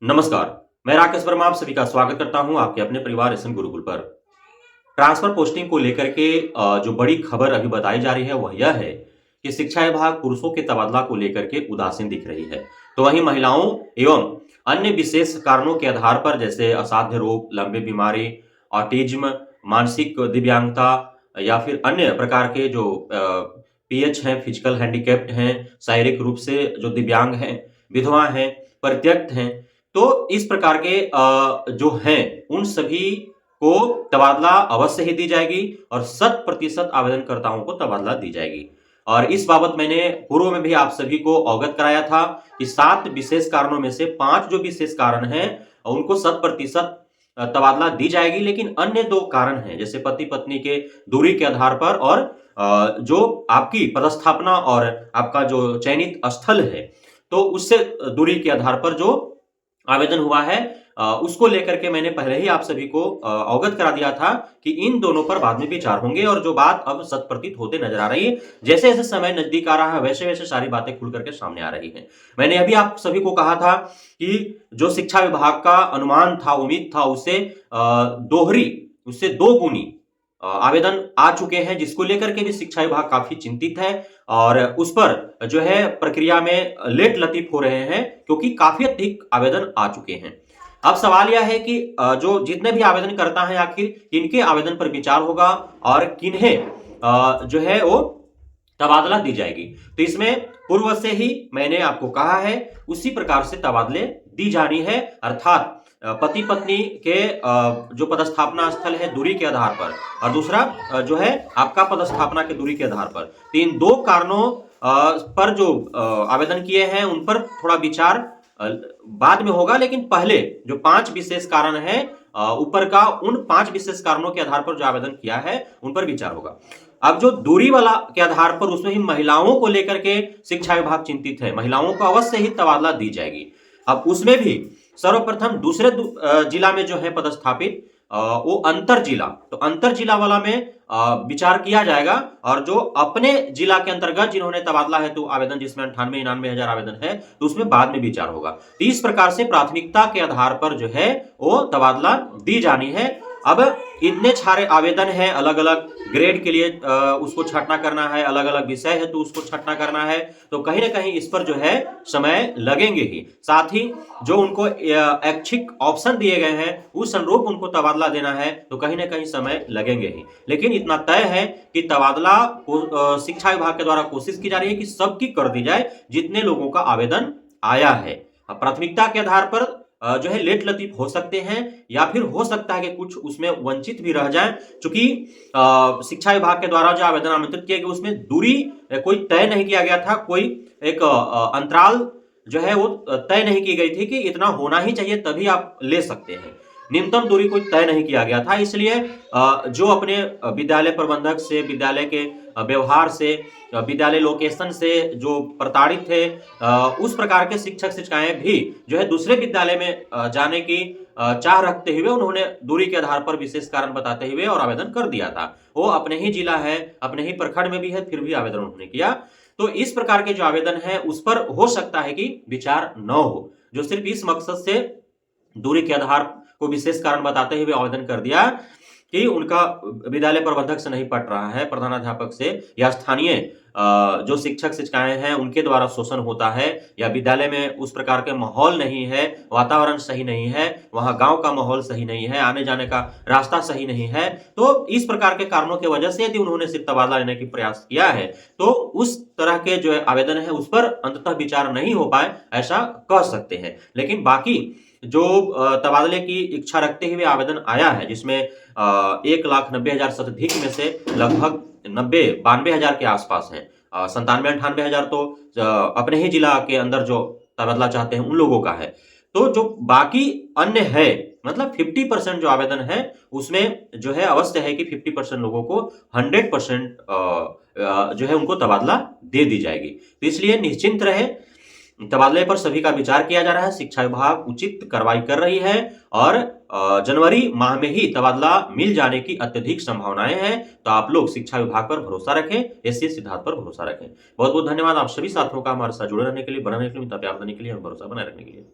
नमस्कार। मैं राकेश वर्मा आप सभी का स्वागत करता हूं आपके अपने परिवार एसएन गुरुकुल पर। ट्रांसफर पोस्टिंग को लेकर के जो बड़ी खबर अभी बताई जा रही है वह यह है कि शिक्षा विभाग पुरुषों के तबादला को लेकर के उदासीन दिख रही है। तो वहीं महिलाओं एवं अन्य विशेष कारणों के आधार पर जैसे असाध्य रोग, लंबी बीमारी, ऑटिज्म, मानसिक दिव्यांगता या फिर अन्य प्रकार के जो पीएच हैं, फिजिकल हैंडीकैप्ड हैं, शारीरिक रूप से जो दिव्यांग हैं, विधवा हैं, परित्यक्त हैं, तो इस प्रकार के जो हैं उन सभी को तबादला अवश्य ही दी जाएगी और 100% आवेदनकर्ताओं को तबादला दी जाएगी। और इस बाबत मैंने पूर्व में भी आप सभी को अवगत कराया था कि 7 विशेष कारणों में से 5 जो विशेष कारण हैं उनको 100% तबादला दी जाएगी। लेकिन अन्य 2 कारण हैं जैसे पति-पत्नी के दूरी के आधार पर और जो आपकी पदस्थापना और आपका जो चयनित स्थल है, तो उससे दूरी के आधार पर जो आवेदन हुआ है उसको लेकर के मैंने पहले ही आप सभी को अवगत करा दिया था कि इन दोनों पर बाद में विचार होंगे और जो बात अब सत प्रतीत होते नजर आ रही है। जैसे जैसे समय नजदीक आ रहा है वैसे वैसे सारी बातें खुल करके सामने आ रही हैं। मैंने अभी आप सभी को कहा था कि जो शिक्षा विभाग का अनुमान था, उम्मीद था, उससे 2 गुनी आवेदन आ चुके हैं, जिसको लेकर के भी शिक्षा विभाग काफी चिंतित है और उस पर जो है प्रक्रिया में लेट लतीफ हो रहे हैं क्योंकि काफी अधिक आवेदन आ चुके हैं। अब सवाल यह है कि जो जितने भी आवेदन करता है आखिर किनके आवेदन पर विचार होगा और किन्हें जो है वो तबादला दी जाएगी। तो इसमें पूर्व से ही मैंने आपको कहा है उसी प्रकार से तबादले दी जानी है, अर्थात पति पत्नी के जो पदस्थापना स्थल है दूरी के आधार पर और दूसरा जो है आपका पदस्थापना के दूरी के आधार पर। तो इन 2 कारणों पर जो आवेदन किए हैं उन पर थोड़ा विचार बाद में होगा, लेकिन पहले जो 5 विशेष कारण हैं ऊपर का, उन 5 विशेष कारणों के आधार पर जो आवेदन किया है उन पर विचार होगा। अब जो दूरी वाला के आधार पर उसमें ही महिलाओं को लेकर के शिक्षा विभाग चिंतित है, महिलाओं को अवश्य ही तबादला दी जाएगी। अब उसमें भी सर्वप्रथम दूसरे जिला में जो है पदस्थापित वो अंतर जिला, तो अंतर जिला वाला में विचार किया जाएगा और जो अपने जिला के अंतर्गत जिन्होंने तबादला हेतु आवेदन जिसमें 98-99 हजार आवेदन है तो उसमें बाद में विचार होगा। तो इस प्रकार से प्राथमिकता के आधार पर जो है वो तबादला दी जानी है। अब इतने सारे आवेदन हैं, अलग अलग ग्रेड के लिए उसको छांटना करना है, अलग अलग विषय है तो उसको छांटना करना है, तो कहीं ना कहीं इस पर जो है समय लगेंगे ही। साथ ही जो उनको ऐच्छिक ऑप्शन दिए गए हैं उस अनुरूप उनको तबादला देना है तो कहीं ना कहीं समय लगेंगे ही। लेकिन इतना तय है कि तबादला को शिक्षा विभाग के द्वारा कोशिश की जा रही है कि सबकी कर दी जाए जितने लोगों का आवेदन आया है। प्राथमिकता के आधार पर जो है लेट लतीफ हो सकते हैं या फिर हो सकता है कि कुछ उसमें वंचित भी रह जाएं, क्योंकि शिक्षा विभाग के द्वारा जो आवेदन आमंत्रित किए गए उसमें दूरी कोई तय नहीं किया गया था, कोई एक अंतराल जो है वो तय नहीं की गई थी कि इतना होना ही चाहिए तभी आप ले सकते हैं। न्यूनतम दूरी कोई तय नहीं किया गया था, इसलिए जो अपने विद्यालय प्रबंधक से, विद्यालय के व्यवहार से, विद्यालय लोकेशन से जो प्रताड़ित थे उस प्रकार के शिक्षक शिक्षिकाएं भी जो है दूसरे विद्यालय में जाने की चाह रखते हुए उन्होंने दूरी के आधार पर विशेष कारण बताते हुए और आवेदन कर दिया था। वो अपने ही जिला है, अपने ही प्रखंड में भी है, फिर भी आवेदन उन्होंने किया। तो इस प्रकार के जो आवेदन है उस पर हो सकता है कि विचार न हो, जो सिर्फ इस मकसद से दूरी के आधार को विशेष कारण बताते हुए आवेदन कर दिया कि उनका विद्यालय प्रबंधक से नहीं पट रहा है, प्रधानाध्यापक से या स्थानीय जो शिक्षक शिक्षिकाएं हैं उनके द्वारा शोषण होता है, या विद्यालय में उस प्रकार के माहौल नहीं है, वातावरण सही नहीं है, वहां गांव का माहौल सही नहीं है, आने जाने का रास्ता सही नहीं है। तो इस प्रकार के कारणों की वजह से यदि उन्होंने सिर्फ तबादला लेने की प्रयास किया है तो उस तरह के जो आवेदन है उस पर अंततः विचार नहीं हो पाए, ऐसा कह सकते हैं। लेकिन बाकी जो तबादले की इच्छा रखते हुए आवेदन आया है जिसमें 1,90,000 से अधिक में से लगभग 92 हजार के आसपास हैं, 97-98 हजार तो अपने ही जिला के अंदर जो तबादला चाहते हैं उन लोगों का है। तो जो बाकी अन्य है मतलब 50% जो आवेदन है उसमें जो है अवश्य है कि 50% लोगों को 100% जो है उनको तबादला दे दी जाएगी। तो इसलिए निश्चिंत रहे, तबादले पर सभी का विचार किया जा रहा है, शिक्षा विभाग उचित कार्रवाई कर रही है और जनवरी माह में ही तबादला मिल जाने की अत्यधिक संभावनाएं हैं। तो आप लोग शिक्षा विभाग पर भरोसा रखें, ऐसे सिद्धांत पर भरोसा रखें। बहुत बहुत धन्यवाद आप सभी साथियों का हमारे साथ जुड़े रहने के लिए, बने रहने के लिए, प्यार देने के लिए और भरोसा बनाए रखने के लिए।